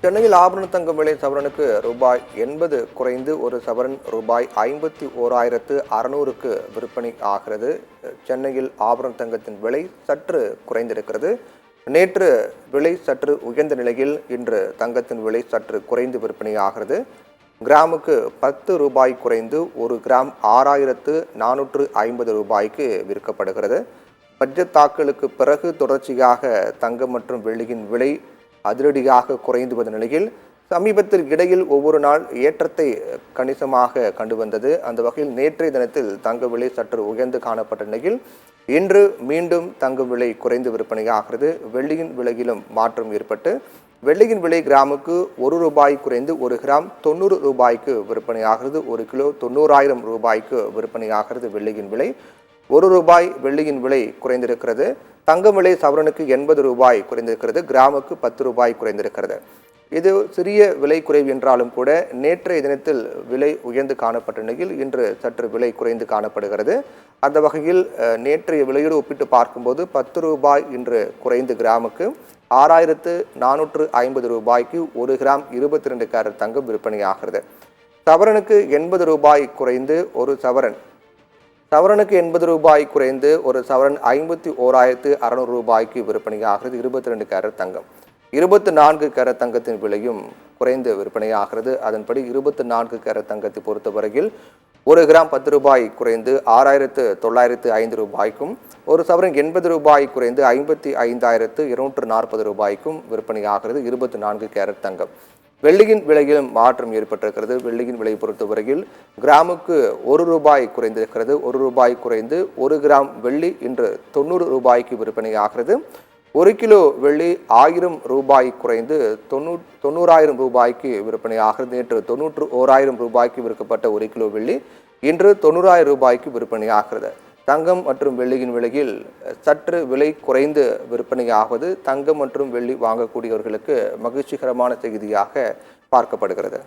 சென்னையில் ஆபரண தங்கம் விலை சவரனுக்கு ரூபாய் 80 குறைந்து ஒரு சவரன் ரூபாய் 51,600க்கு விற்பனை ஆகிறது. சென்னையில் ஆபரண தங்கத்தின் விலை சற்று குறைந்திருக்கிறது. நேற்று விலை சற்று உயர்ந்த நிலையில் இன்று தங்கத்தின் விலை சற்று குறைந்து விற்பனை ஆகிறது. கிராமுக்கு 10 ரூபாய் குறைந்து ஒரு கிராம் 6,450 ரூபாய்க்கு விற்கப்படுகிறது. பட்ஜெட் தாக்கலுக்கு பிறகு தொடர்ச்சியாக தங்கம் மற்றும் வெள்ளியின் விலை அதிரடியாக குறைந்து வந்த நிலையில் சமீபத்தில் இடையில் ஒவ்வொரு நாள் ஏற்றத்தை கணிசமாக கண்டு வந்தது. அந்த வகையில் நேற்றைய தினத்தில் தங்க விலை சற்று உயர்ந்து காணப்பட்ட நிலையில் இன்று மீண்டும் தங்க விலை குறைந்து விற்பனையாகிறது. வெள்ளியின் விலையிலும் மாற்றம் ஏற்பட்டு வெள்ளியின் விலை கிராமுக்கு 1 ரூபாய் குறைந்து ஒரு கிராம் 90 ரூபாய்க்கு விற்பனையாகிறது. ஒரு கிலோ 90,000 ரூபாய்க்கு விற்பனையாகிறது. வெள்ளியின் விலை 1 ரூபாய் வெள்ளியின் விலை குறைந்திருக்கிறது. தங்கம் விலை சவரனுக்கு 80 ரூபாய் குறைந்திருக்கிறது. கிராமுக்கு 10 ரூபாய் குறைந்திருக்கிறது. இது சிறிய விலை குறைவு என்றாலும் கூட நேற்றைய தினத்தில் விலை உயர்ந்து காணப்பட்ட நிலையில் இன்று சற்று விலை குறைந்து காணப்படுகிறது. அந்த வகையில் நேற்றைய விலையோடு ஒப்பிட்டு பார்க்கும்போது 10 ரூபாய் இன்று குறைந்து கிராமுக்கு 6,450 ரூபாய்க்கு ஒரு கிராம் 22 கேரட் தங்கம் விற்பனையாகிறது. சவரனுக்கு 80 ரூபாய் குறைந்து ஒரு சவரனுக்கு 80 ரூபாய் குறைந்து ஒரு சவரன் 51,600 ரூபாய்க்கு விற்பனையாகிறது. 22 கேரட் தங்கம். 24 கேரட் தங்கத்தின் விலையும் குறைந்து விற்பனையாகிறது. அதன்படி 24 கேரட் தங்கத்தை பொறுத்தவரையில் ஒரு கிராம் 10 ரூபாய் குறைந்து 6,905 ரூபாய்க்கும் ஒரு சவரன் 80 ரூபாய் குறைந்து 55,240 ரூபாய்க்கும் விற்பனையாகிறது. 24 கேரட் தங்கம். வெள்ளியின் விலையிலும் மாற்றம் ஏற்பட்டிருக்கிறது. வெள்ளியின் விலை பொறுத்தவரையில் கிராமுக்கு 1 ரூபாய் குறைந்திருக்கிறது. 1 ரூபாய் குறைந்து ஒரு கிராம் வெள்ளி இன்று 90 ரூபாய்க்கு விற்பனையாகிறது. 1 கிலோ வெள்ளி 1000 ரூபாய் குறைந்து 90,000 ரூபாய்க்கு விற்பனையாகிறது. நேற்று 91,000 ரூபாய்க்கு விற்கப்பட்ட 1 கிலோ வெள்ளி இன்று 90,000 ரூபாய்க்கு விற்பனையாகிறது. தங்கம் மற்றும் வெள்ளியின் விலையில் சற்று விலை குறைந்து விற்பனையாவது தங்கம் மற்றும் வெள்ளி வாங்கக்கூடியவர்களுக்கு மகிழ்ச்சிகரமான செய்தியாக பார்க்கப்படுகிறது.